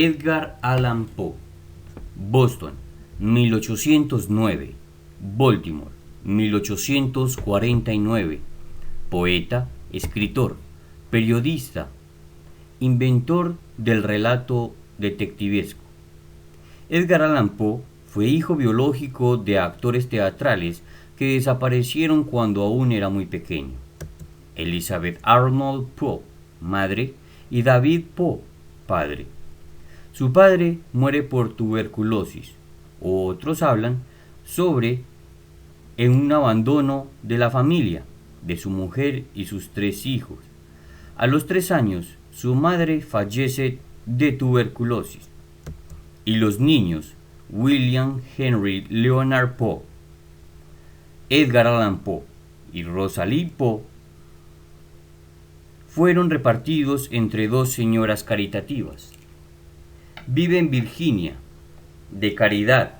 Edgar Allan Poe. Boston, 1809. Baltimore, 1849. Poeta, escritor, periodista, inventor del relato detectivesco. Edgar Allan Poe fue hijo biológico de actores teatrales que desaparecieron cuando aún era muy pequeño. Elizabeth Arnold Poe, madre, y David Poe, padre. Su padre muere por tuberculosis. Otros hablan sobre un abandono de la familia, de su mujer y sus 3 hijos. A los 3 años, su madre fallece de tuberculosis. Y los niños, William Henry Leonard Poe, Edgar Allan Poe y Rosalie Poe, fueron repartidos entre 2 señoras caritativas. Vive en Virginia, de caridad,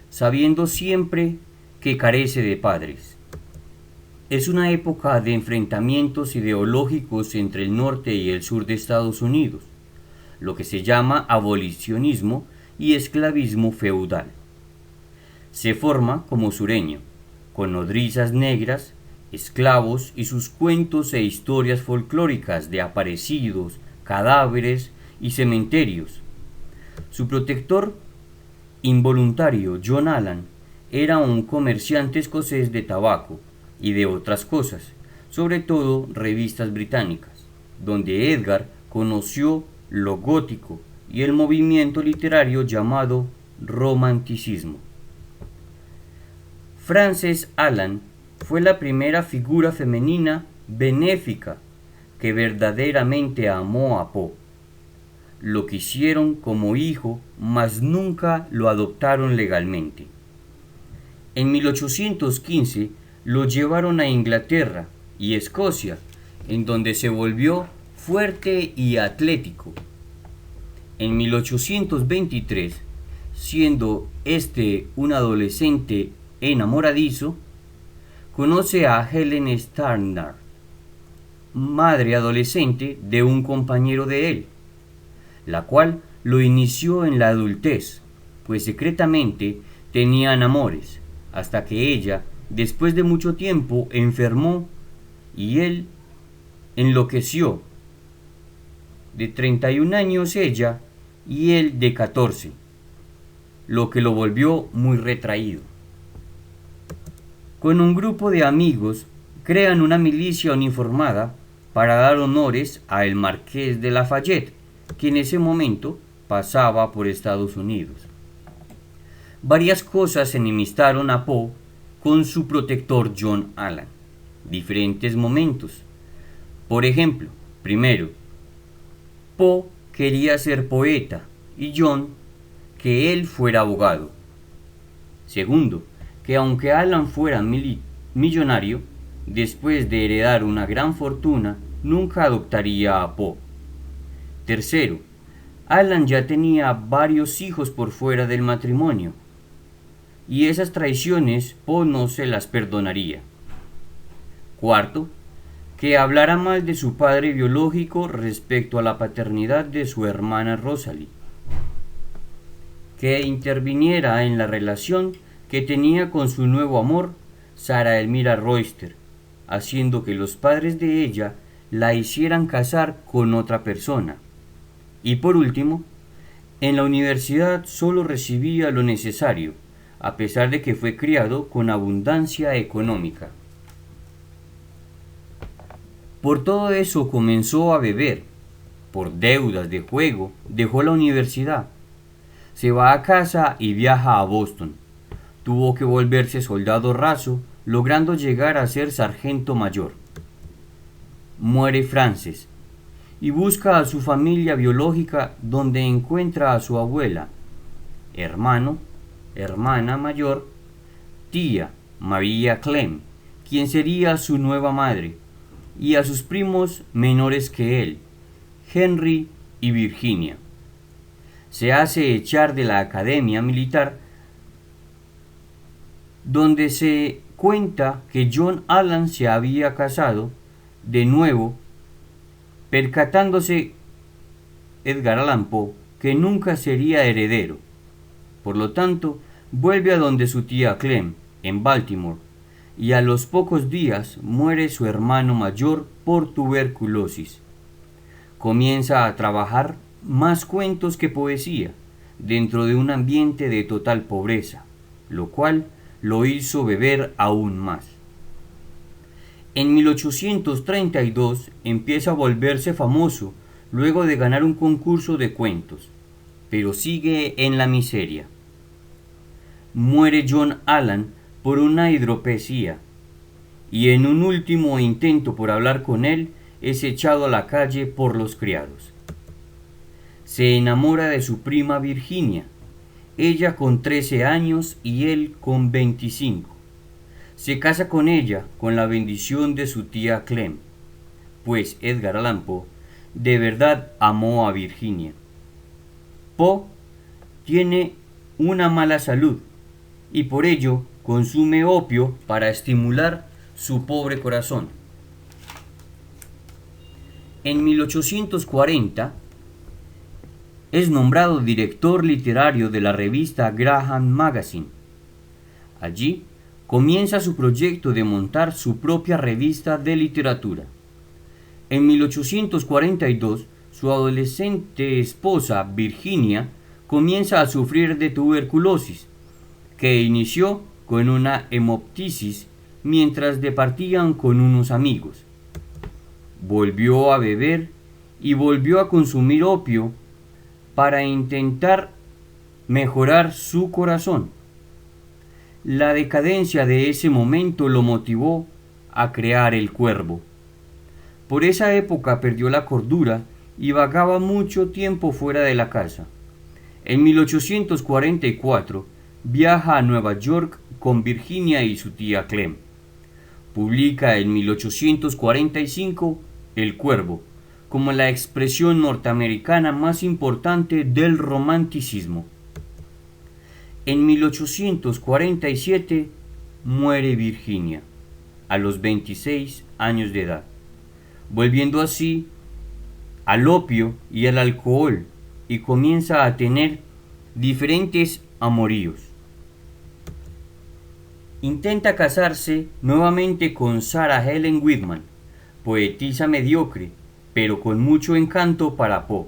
sabiendo siempre que carece de padres. Es una época de enfrentamientos ideológicos entre el norte y el sur de Estados Unidos, lo que se llama abolicionismo y esclavismo feudal. Se forma como sureño, con nodrizas negras, esclavos y sus cuentos e historias folclóricas de aparecidos, cadáveres y cementerios. Su protector involuntario, John Allan, era un comerciante escocés de tabaco y de otras cosas, sobre todo revistas británicas, donde Edgar conoció lo gótico y el movimiento literario llamado romanticismo. Frances Allan fue la primera figura femenina benéfica que verdaderamente amó a Poe. Lo quisieron como hijo, mas nunca lo adoptaron legalmente. En 1815 lo llevaron a Inglaterra y Escocia, en donde se volvió fuerte y atlético. En 1823, siendo un adolescente enamoradizo, conoce a Helen Stannard, madre adolescente de un compañero de él, la cual lo inició en la adultez, pues secretamente tenían amores, hasta que ella, después de mucho tiempo, enfermó y él enloqueció. De 31 años ella y él de 14, lo que lo volvió muy retraído. Con un grupo de amigos crean una milicia uniformada para dar honores a el Marqués de Lafayette, que en ese momento pasaba por Estados Unidos. Varias cosas enemistaron a Poe con su protector John Allan. Diferentes momentos. Por ejemplo, primero, Poe quería ser poeta y John que él fuera abogado. Segundo, que aunque Allan fuera millonario, después de heredar una gran fortuna, nunca adoptaría a Poe. Tercero, Allan ya tenía varios hijos por fuera del matrimonio, y esas traiciones Poe no se las perdonaría. Cuarto, que hablara mal de su padre biológico respecto a la paternidad de su hermana Rosalie, que interviniera en la relación que tenía con su nuevo amor, Sarah Elmira Royster, haciendo que los padres de ella la hicieran casar con otra persona. Y por último, en la universidad solo recibía lo necesario, a pesar de que fue criado con abundancia económica. Por todo eso comenzó a beber. Por deudas de juego dejó la universidad. Se va a casa y viaja a Boston. Tuvo que volverse soldado raso, logrando llegar a ser sargento mayor. Muere Frances y busca a su familia biológica, donde encuentra a su abuela, hermano, hermana mayor, tía María Clem, quien sería su nueva madre, y a sus primos menores que él, Henry y Virginia. Se hace echar de la academia militar, donde se cuenta que John Allan se había casado de nuevo, percatándose Edgar Allan Poe que nunca sería heredero. Por lo tanto, vuelve a donde su tía Clem, en Baltimore, y a los pocos días muere su hermano mayor por tuberculosis. Comienza a trabajar más cuentos que poesía, dentro de un ambiente de total pobreza, lo cual lo hizo beber aún más. En 1832 empieza a volverse famoso luego de ganar un concurso de cuentos, pero sigue en la miseria. Muere John Allan por una hidropesía, y en un último intento por hablar con él es echado a la calle por los criados. Se enamora de su prima Virginia, ella con 13 años y él con 25. Se casa con ella con la bendición de su tía Clem, pues Edgar Allan Poe de verdad amó a Virginia. Poe tiene una mala salud y por ello consume opio para estimular su pobre corazón. En 1840 es nombrado director literario de la revista Graham Magazine. Allí comienza su proyecto de montar su propia revista de literatura. En 1842, su adolescente esposa Virginia comienza a sufrir de tuberculosis, que inició con una hemoptisis mientras departían con unos amigos. Volvió a beber y volvió a consumir opio para intentar mejorar su corazón. La decadencia de ese momento lo motivó a crear El Cuervo. Por esa época perdió la cordura y vagaba mucho tiempo fuera de la casa. En 1844 viaja a Nueva York con Virginia y su tía Clem. Publica en 1845 El Cuervo, como la expresión norteamericana más importante del romanticismo. En 1847 muere Virginia, a los 26 años de edad, volviendo así al opio y al alcohol, y comienza a tener diferentes amoríos. Intenta casarse nuevamente con Sarah Helen Whitman, poetisa mediocre, pero con mucho encanto para Poe.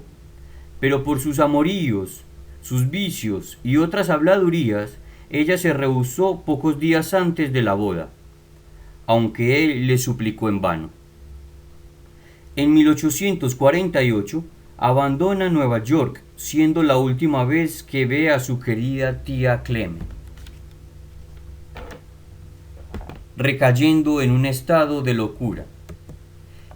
Pero por sus amoríos, sus vicios y otras habladurías, ella se rehusó pocos días antes de la boda, aunque él le suplicó en vano. En 1848 abandona Nueva York, siendo la última vez que ve a su querida tía Clem, recayendo en un estado de locura.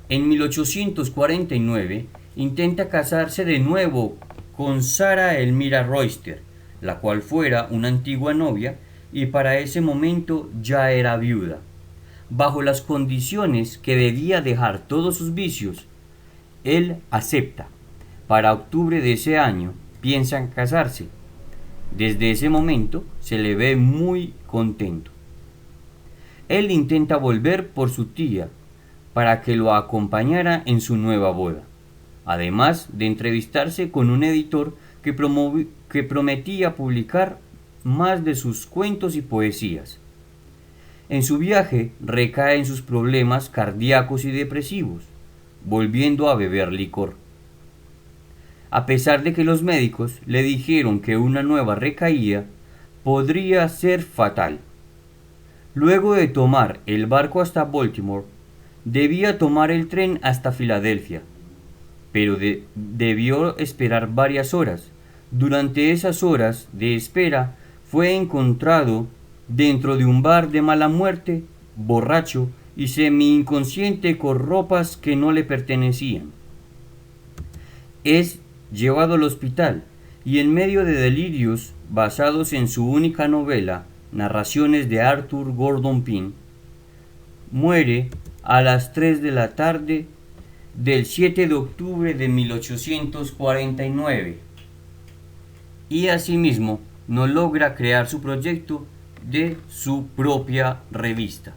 En 1849 intenta casarse de nuevo con Sarah Elmira Royster, la cual fuera una antigua novia y para ese momento ya era viuda. Bajo las condiciones que debía dejar todos sus vicios, él acepta. Para octubre de ese año piensan casarse. Desde ese momento se le ve muy contento. Él intenta volver por su tía para que lo acompañara en su nueva boda, además de entrevistarse con un editor que prometía publicar más de sus cuentos y poesías. En su viaje recae en sus problemas cardíacos y depresivos, volviendo a beber licor. A pesar de que los médicos le dijeron que una nueva recaída podría ser fatal. Luego de tomar el barco hasta Baltimore, debía tomar el tren hasta Filadelfia, pero debió esperar varias horas. Durante esas horas de espera fue encontrado dentro de un bar de mala muerte, borracho y semi-inconsciente con ropas que no le pertenecían. Es llevado al hospital y en medio de delirios basados en su única novela, Narraciones de Arthur Gordon Pym, muere a las 3 de la tarde del 7 de octubre de 1849 y asimismo no logra crear su proyecto de su propia revista.